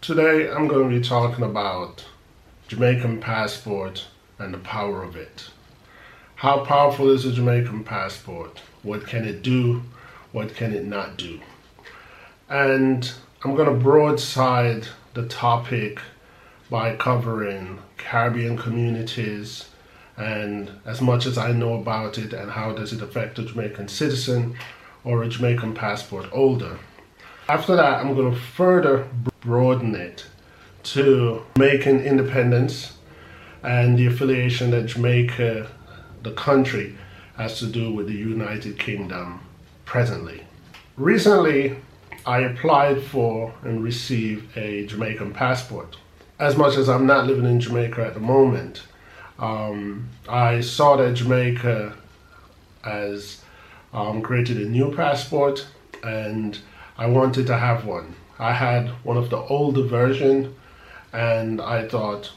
Today I'm going to be talking about Jamaican passport and the power of it. How powerful is a Jamaican passport? What can it do? What can it not do? And I'm going to broadside the topic by covering Caribbean communities and as much as I know about it and how does it affect a Jamaican citizen or a Jamaican passport holder. After that, I'm going to further broaden it to Jamaican independence and the affiliation that Jamaica, the country, has to do with the United Kingdom presently. Recently, I applied for and received a Jamaican passport. As much as I'm not living in Jamaica at the moment, I saw that Jamaica has created a new passport and I wanted to have one. I had one of the older version and I thought,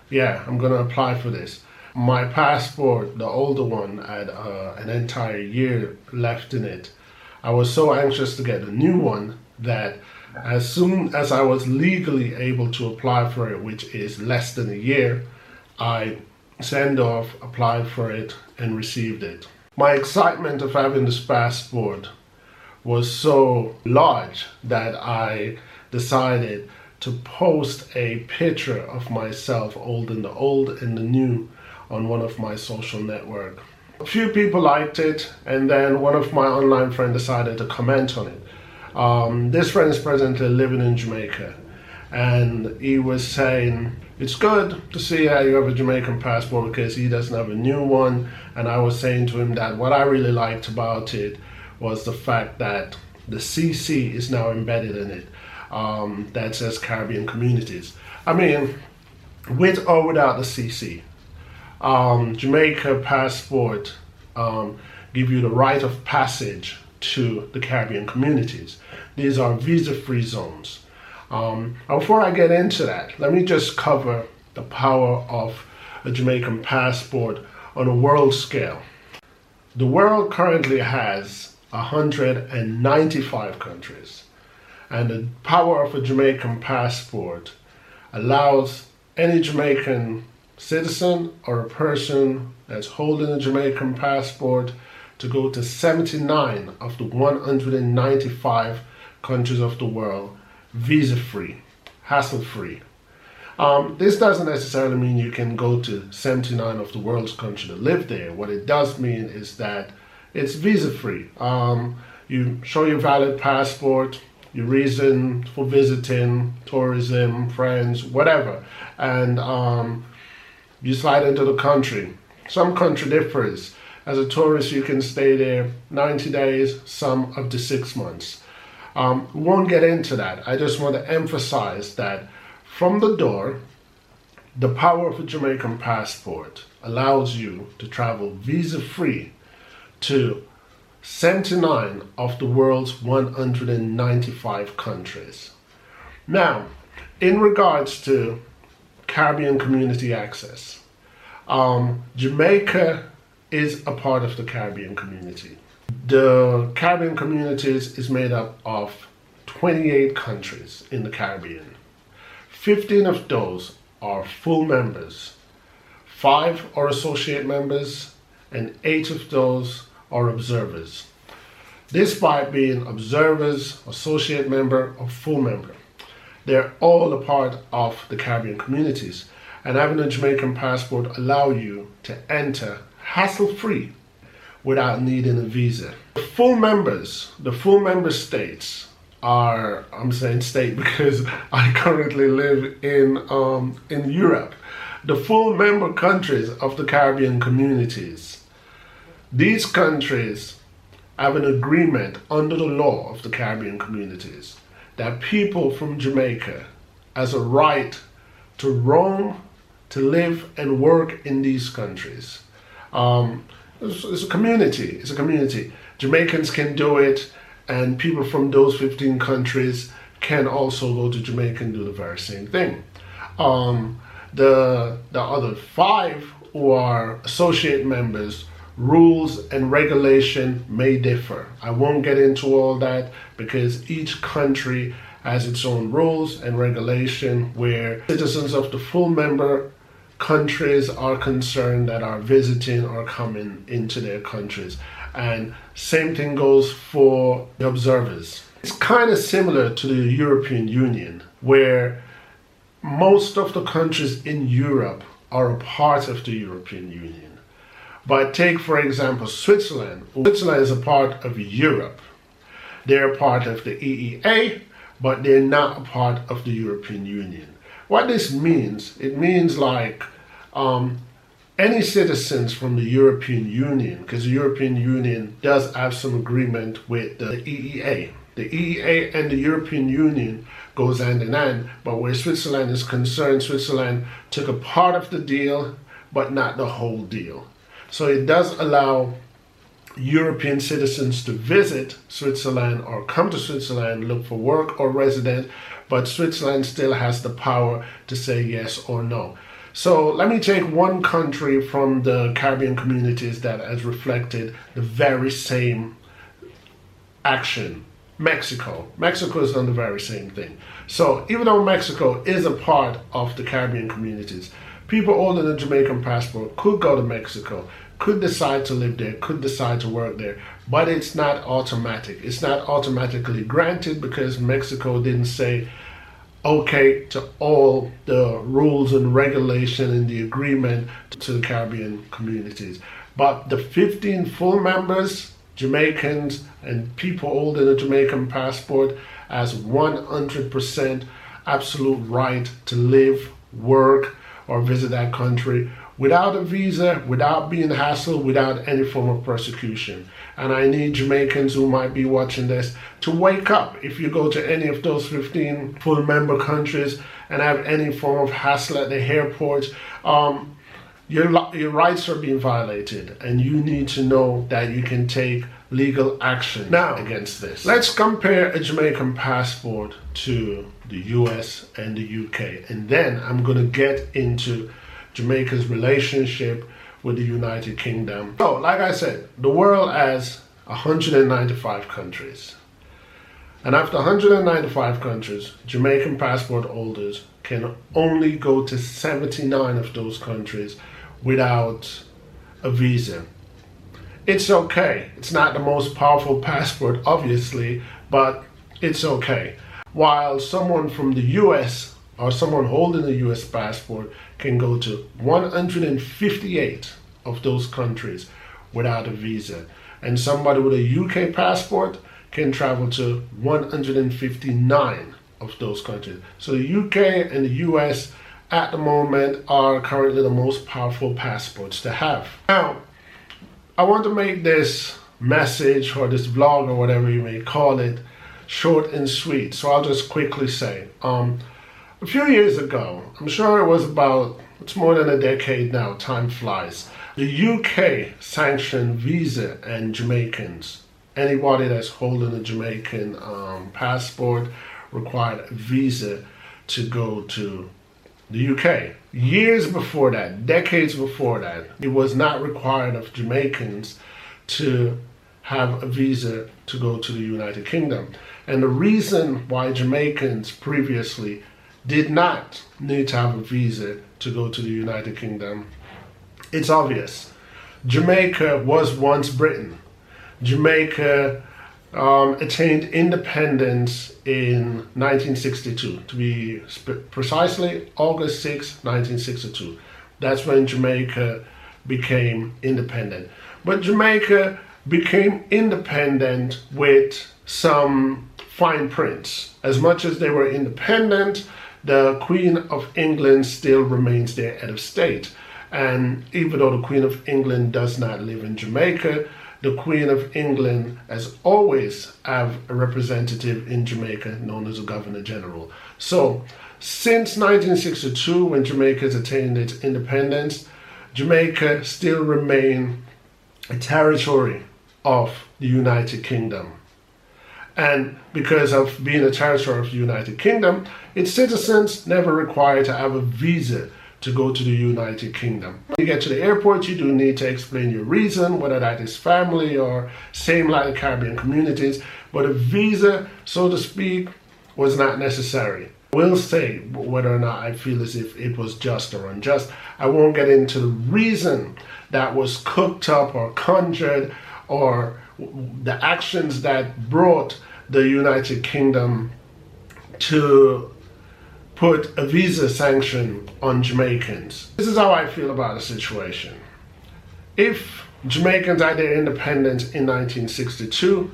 yeah, I'm gonna apply for this. My passport, the older one, had an entire year left in it. I was so anxious to get a new one that as soon as I was legally able to apply for it, which is less than a year, I sent off, applied for it, and received it. My excitement of having this passport was so large that I decided to post a picture of myself holding the old and the new on one of my social networks. A few people liked it, and then one of my online friends decided to comment on it. This friend is presently living in Jamaica, and he was saying, it's good to see how you have a Jamaican passport because he doesn't have a new one. And I was saying to him that what I really liked about it was the fact that the CC is now embedded in it, that says Caribbean communities. I mean, with or without the CC, Jamaica passport give you the right of passage to the Caribbean communities. These are visa-free zones. Before I get into that, let me just cover the power of a Jamaican passport on a world scale. The world currently has 195 countries, and the power of a Jamaican passport allows any Jamaican citizen or a person that's holding a Jamaican passport to go to 79 of the 195 countries of the world visa-free, hassle-free. This doesn't necessarily mean you can go to 79 of the world's countries to live there. What it does mean is that it's visa-free. You show your valid passport, your reason for visiting, tourism, friends, whatever, and you slide into the country. Some country differs. As a tourist, you can stay there 90 days, some up to 6 months. We won't get into that. I just want to emphasize that from the door, the power of a Jamaican passport allows you to travel visa-free to 79 of the world's 195 countries. Now, in regards to Caribbean community access, Jamaica is a part of the Caribbean community. The Caribbean communities is made up of 28 countries in the Caribbean. 15 of those are full members, 5 are associate members, and 8 of those are observers. Despite being observers, associate member, or full member, they're all a part of the Caribbean communities, and having a Jamaican passport allow you to enter hassle-free without needing a visa. The full member states are, I'm saying state because I currently live in Europe. The full member countries of the Caribbean communities, these countries have an agreement under the law of the Caribbean communities that people from Jamaica has a right to roam, to live and work in these countries. It's a community. Jamaicans can do it, and people from those 15 countries can also go to Jamaica and do the very same thing. The other 5 who are associate members, rules and regulation may differ. I won't get into all that because each country has its own rules and regulation where citizens of the full member countries are concerned that are visiting or coming into their countries. And same thing goes for the observers. It's kind of similar to the European Union, where most of the countries in Europe are a part of the European Union. But take, for example, Switzerland. Switzerland is a part of Europe. They're a part of the EEA, but they're not a part of the European Union. What this means, it means like any citizens from the European Union, because the European Union does have some agreement with the EEA. The EEA and the European Union goes hand in hand, but where Switzerland is concerned, Switzerland took a part of the deal, but not the whole deal. So it does allow European citizens to visit Switzerland or come to Switzerland, look for work or residence, but Switzerland still has the power to say yes or no. So let me take one country from the Caribbean communities that has reflected the very same action. Mexico. Mexico has done the very same thing. So even though Mexico is a part of the Caribbean communities, people holding a Jamaican passport could go to Mexico, could decide to live there, could decide to work there, but it's not automatic. It's not automatically granted because Mexico didn't say okay to all the rules and regulation and the agreement to the Caribbean communities. But the 15 full members, Jamaicans and people holding a Jamaican passport, has 100% absolute right to live, work, or visit that country without a visa, without being hassled, without any form of persecution. And I need Jamaicans who might be watching this to wake up. If you go to any of those 15 full member countries and have any form of hassle at the airport, your rights are being violated, and you need to know that you can take legal action now against this. Let's compare a Jamaican passport to the US and the UK, and then I'm going to get into Jamaica's relationship with the United Kingdom. So, like I said, the world has 195 countries. And after 195 countries, Jamaican passport holders can only go to 79 of those countries without a visa. It's okay. It's not the most powerful passport, obviously, but it's okay. While someone from the US or someone holding a US passport can go to 158 of those countries without a visa. And somebody with a UK passport can travel to 159 of those countries. So the UK and the US at the moment are currently the most powerful passports to have. Now, I want to make this message or this vlog or whatever you may call it short and sweet. So I'll just quickly say, a few years ago, I'm sure it was about, it's more than a decade now, time flies. The UK sanctioned visa and Jamaicans. Anybody that's holding a Jamaican passport required a visa to go to the UK. Years before that, decades before that, it was not required of Jamaicans to have a visa to go to the United Kingdom. And the reason why Jamaicans previously did not need to have a visa to go to the United Kingdom, it's obvious. Jamaica was once Britain. Jamaica attained independence in 1962, to be precisely August 6, 1962. That's when Jamaica became independent. But Jamaica became independent with some fine prints. As much as they were independent, the Queen of England still remains their head of state. And even though the Queen of England does not live in Jamaica, the Queen of England has always have a representative in Jamaica known as a Governor General. So since 1962, when Jamaica has attained its independence, Jamaica still remains a territory of the United Kingdom. And because of being a territory of the United Kingdom, its citizens never required to have a visa to go to the United Kingdom. When you get to the airport, you do need to explain your reason, whether that is family or same like the Caribbean communities. But a visa, so to speak, was not necessary. I will say whether or not I feel as if it was just or unjust. I won't get into the reason that was cooked up or conjured or the actions that brought the United Kingdom to put a visa sanction on Jamaicans. This is how I feel about the situation. If Jamaicans had their independence in 1962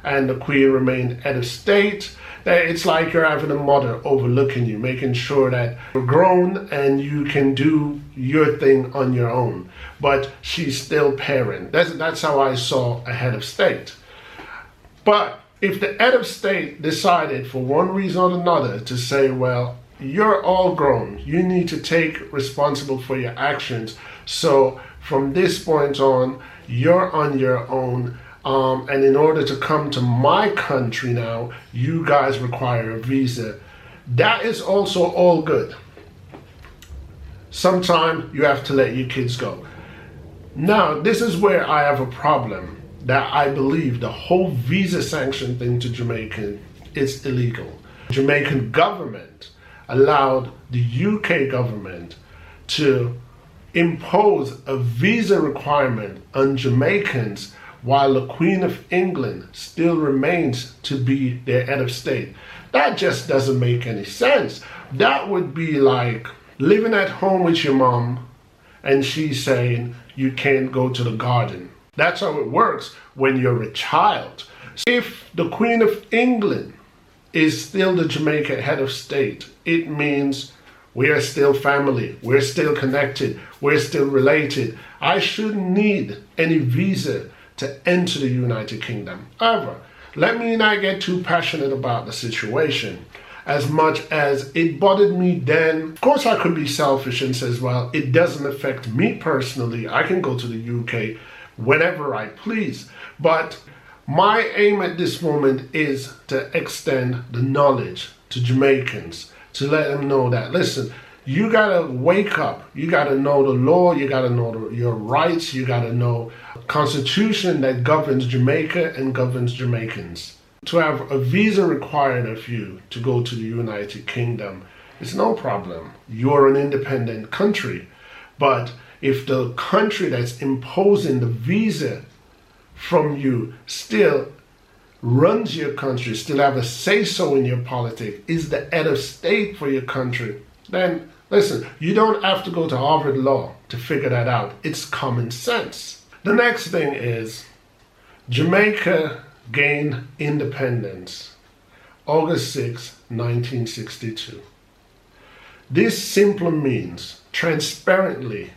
and the Queen remained head of state, it's like you're having a mother overlooking you, making sure that you're grown and you can do your thing on your own, but she's still parent. That's how I saw a head of state. But if the head of state decided for one reason or another to say, well, you're all grown, you need to take responsible for your actions, so from this point on, you're on your own, and in order to come to my country now, you guys require a visa. That is also all good. Sometime you have to let your kids go. Now, this is where I have a problem, that I believe the whole visa sanction thing to Jamaica is illegal. The Jamaican government allowed the UK government to impose a visa requirement on Jamaicans while the Queen of England still remains to be their head of state. That just doesn't make any sense. That would be like living at home with your mom and she's saying you can't go to the garden. That's how it works when you're a child. If the Queen of England is still the Jamaica head of state, it means we are still family, we're still connected, we're still related. I shouldn't need any visa to enter the United Kingdom. However, let me not get too passionate about the situation. As much as it bothered me then, of course I could be selfish and says, well, it doesn't affect me personally. I can go to the UK whenever I please. But my aim at this moment is to extend the knowledge to Jamaicans, to let them know that, listen, you gotta wake up. You gotta know the law. You gotta know your rights. You gotta know the constitution that governs Jamaica and governs Jamaicans. To have a visa required of you to go to the United Kingdom, it's no problem. You're an independent country. But if the country that's imposing the visa from you still runs your country, still have a say-so in your politics, is the head of state for your country, then listen, you don't have to go to Harvard Law to figure that out. It's common sense. The next thing is Jamaica gained independence August 6, 1962. This simply means, transparently,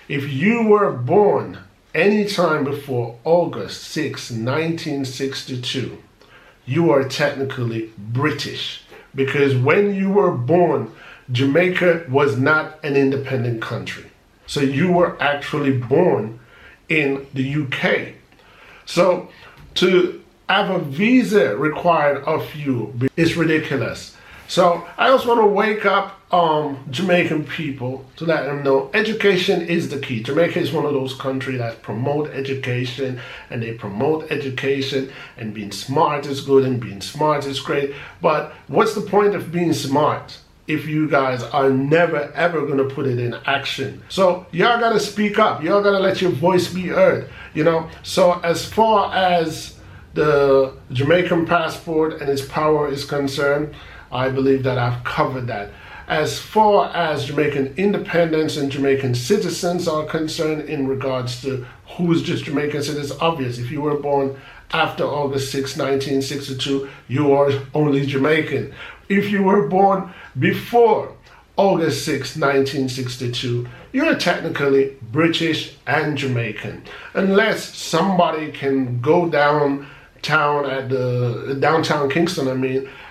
if you were born any time before August 6, 1962, you are technically British, because when you were born, Jamaica was not an independent country. So you were actually born in the UK. So to have a visa required of you is ridiculous. So I also want to wake up Jamaican people to let them know education is the key. Jamaica is one of those countries that promote education, and they promote education, and being smart is good and being smart is great. But what's the point of being smart if you guys are never ever going to put it in action? So y'all got to speak up. Y'all got to let your voice be heard, you know. So as far as the Jamaican passport and its power is concerned, I believe that I've covered that. As far as Jamaican independence and Jamaican citizens are concerned in regards to who's just Jamaican citizens, it's obvious. If you were born after August 6, 1962, you are only Jamaican. If you were born before August 6, 1962, you're technically British and Jamaican. Unless somebody can go downtown Kingston,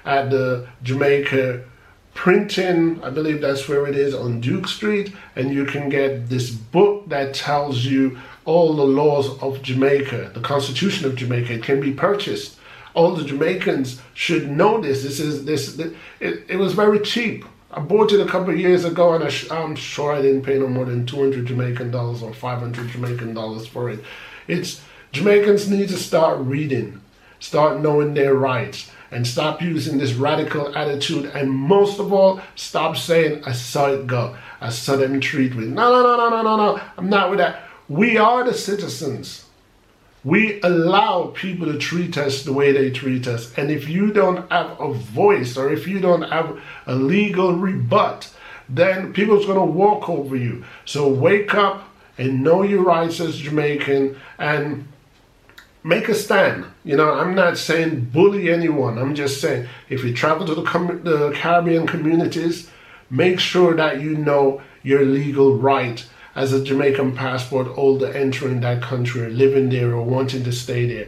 at the Jamaica printing, I believe that's where it is, on Duke Street, and you can get this book that tells you all the laws of Jamaica, the Constitution of Jamaica. It can be purchased. All the Jamaicans should know this. It was very cheap. I bought it a couple of years ago, and I'm sure I didn't pay no more than 200 Jamaican dollars or 500 Jamaican dollars for it. Jamaicans need to start reading, start knowing their rights, and stop using this radical attitude. And most of all, stop saying, I saw it go. I saw them treat with. No. I'm not with that. We are the citizens. We allow people to treat us the way they treat us. And if you don't have a voice, or if you don't have a legal rebut, then people's going to walk over you. So wake up and know your rights as Jamaican and make a stand. You know, I'm not saying bully anyone. I'm just saying, if you travel to the Caribbean communities, make sure that you know your legal right as a Jamaican passport holder entering that country, or living there, or wanting to stay there.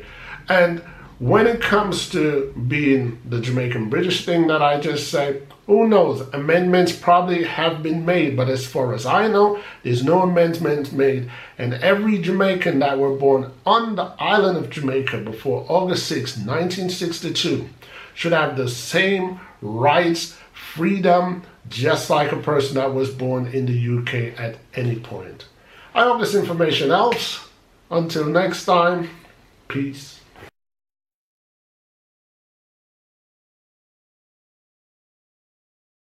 And when it comes to being the Jamaican British thing that I just said, who knows? Amendments probably have been made, but as far as I know, there's no amendments made. And every Jamaican that were born on the island of Jamaica before August 6, 1962, should have the same rights, freedom, just like a person that was born in the UK at any point. I hope this information helps. Until next time, peace.